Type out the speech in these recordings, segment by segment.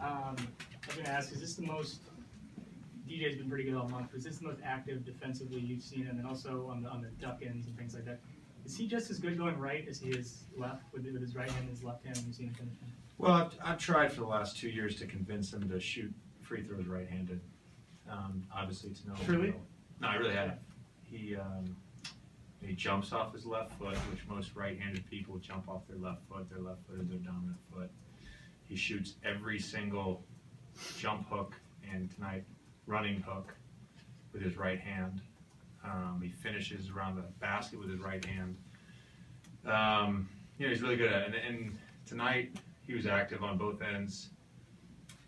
I was going to ask, is this the most, DJ's been pretty good all month, but is this the most active defensively you've seen him, and also on the duck-ins and things like that? Is he just as good going right as he is left, with his right hand and his left hand when you've seen him finish him? Well, I've tried for the last 2 years to convince him to shoot free throws right-handed. Obviously, it's no. Truly? No, I really haven't. He jumps off his left foot, which most right-handed people jump off their left foot. Their left foot is their dominant foot. He shoots every single jump hook and tonight running hook with his right hand. He finishes around the basket with his right hand. He's really good at it. And tonight he was active on both ends.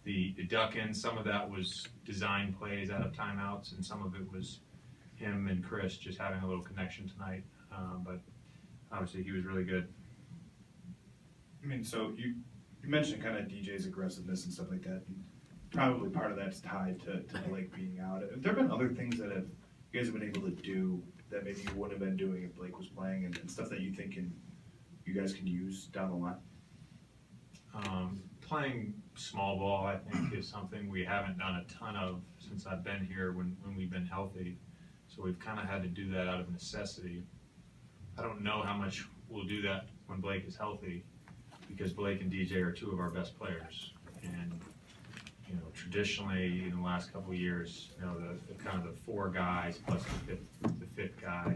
The duck in, some of that was design plays out of timeouts, and some of it was him and Chris just having a little connection tonight. But obviously he was really good. I mean, so you mentioned kind of DJ's aggressiveness and stuff like that. And probably part of that's tied to Blake being out. Have there been other things that you guys have been able to do that maybe you wouldn't have been doing if Blake was playing, and stuff that you think you guys can use down the line? Playing small ball, I think, is something we haven't done a ton of since I've been here when we've been healthy. So we've kind of had to do that out of necessity. I don't know how much we'll do that when Blake is healthy, because Blake and DJ are two of our best players. And traditionally in the last couple of years, the kind of the four guys plus the fifth guy,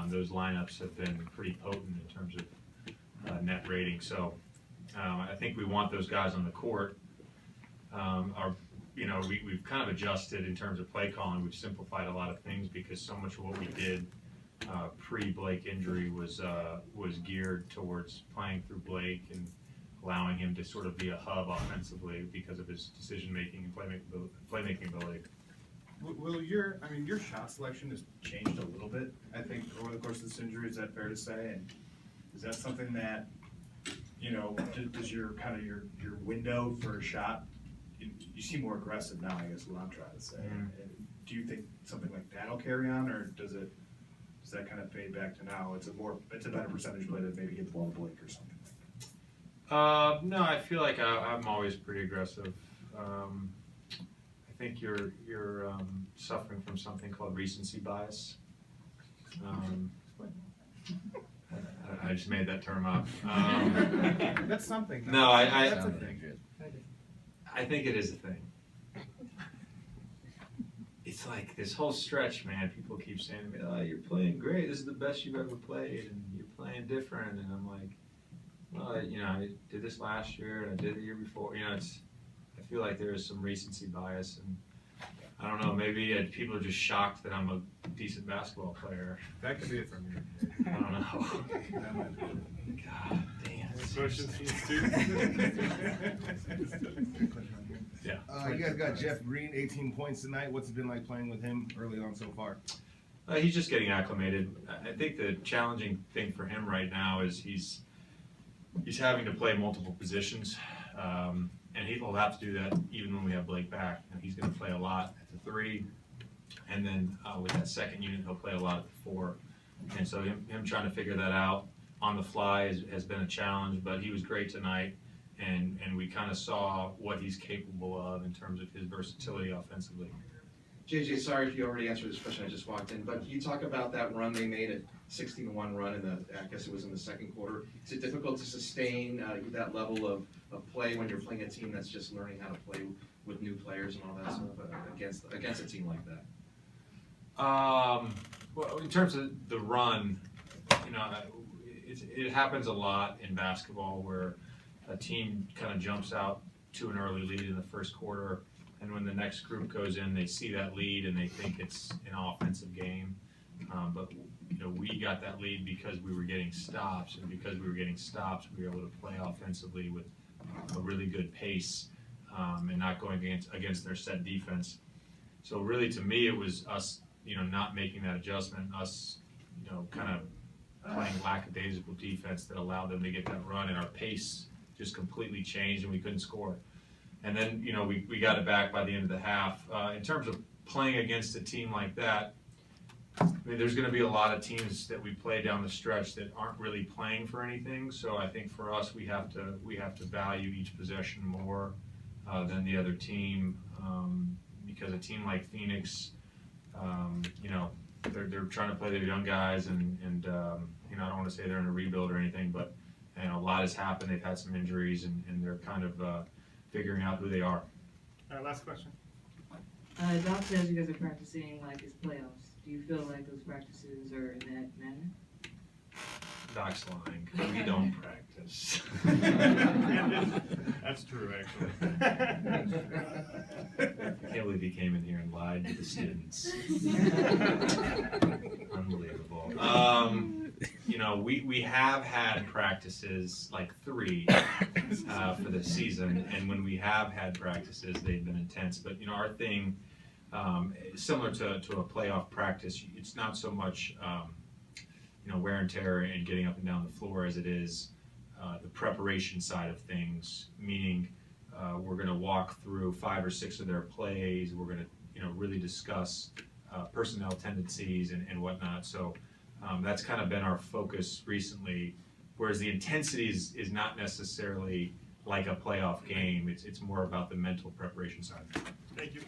those lineups have been pretty potent in terms of net rating. So I think we want those guys on the court. We've kind of adjusted in terms of play calling. We've simplified a lot of things because so much of what we did pre-Blake injury was geared towards playing through Blake and allowing him to sort of be a hub offensively because of his decision-making and playmaking ability. Will your shot selection has changed a little bit, I think, over the course of this injury? Is that fair to say? And is that something that, does your window for a shot, you seem more aggressive now, I guess is what I'm trying to say. Mm-hmm. And do you think something like that will carry on, or does that kind of fade back to now? It's a better percentage play to maybe hit the ball to Blake or something like that? No, I feel like I'm always pretty aggressive. I think you're suffering from something called recency bias. I just made that term up. That's something. No, that's a thing. I think it is a thing. It's like this whole stretch, man. People keep saying to me, "Oh, you're playing great. This is the best you've ever played, and you're playing different." And I'm like, "Well, I did this last year, and I did the year before." I feel like there is some recency bias, and I don't know. Maybe people are just shocked that I'm a decent basketball player. That could be it from you. I don't know. God damn. Questions from the students? Yeah. You guys got Jeff Green, 18 points tonight. What's it been like playing with him early on so far? He's just getting acclimated. I think the challenging thing for him right now is he's having to play multiple positions, and he will have to do that even when we have Blake back. He's going to play a lot at the 3, and then with that second unit, he'll play a lot at the 4. And so him trying to figure that out on the fly has been a challenge, but he was great tonight, and we kind of saw what he's capable of in terms of his versatility offensively. JJ, sorry if you already answered this question, I just walked in, but can you talk about that run they made, a 16-1 run I guess it was in the second quarter? Is it difficult to sustain that level of play when you're playing a team that's just learning how to play with new players and all that stuff against a team like that? Well, in terms of the run, it happens a lot in basketball where a team kind of jumps out to an early lead in the first quarter, and when the next group goes in, they see that lead and they think it's an offensive game. But we got that lead because we were getting stops, and because we were getting stops, we were able to play offensively with a really good pace and not going against their set defense. So really, to me, it was us, not making that adjustment, us, kind of playing lackadaisical defense that allowed them to get that run, and our pace just completely changed, and we couldn't score. And then, we got it back by the end of the half. In terms of playing against a team like that, there's going to be a lot of teams that we play down the stretch that aren't really playing for anything. So I think for us, we have to value each possession more than the other team, because a team like Phoenix, you know, they're trying to play their young guys, and you know, I don't want to say they're in a rebuild or anything, but you know, a lot has happened. They've had some injuries, and they're kind of figuring out who they are. All right, last question. Doc says you guys are practicing like it's playoffs. Do you feel like those practices are in that manner? Doc's lying. We don't practice. That's true, actually. I can't believe he came in here and lied to the students. Unbelievable. You know, we have had practices, like 3 for the season, and when we have had practices, they've been intense. But you know, our thing, similar to a playoff practice, it's not so much you know, wear and tear and getting up and down the floor as it is the preparation side of things, meaning we're going to walk through 5 or 6 of their plays. We're going to, you know, really discuss personnel tendencies and whatnot. So that's kind of been our focus recently, whereas the intensity is not necessarily like a playoff game. It's more about the mental preparation side. Thank you.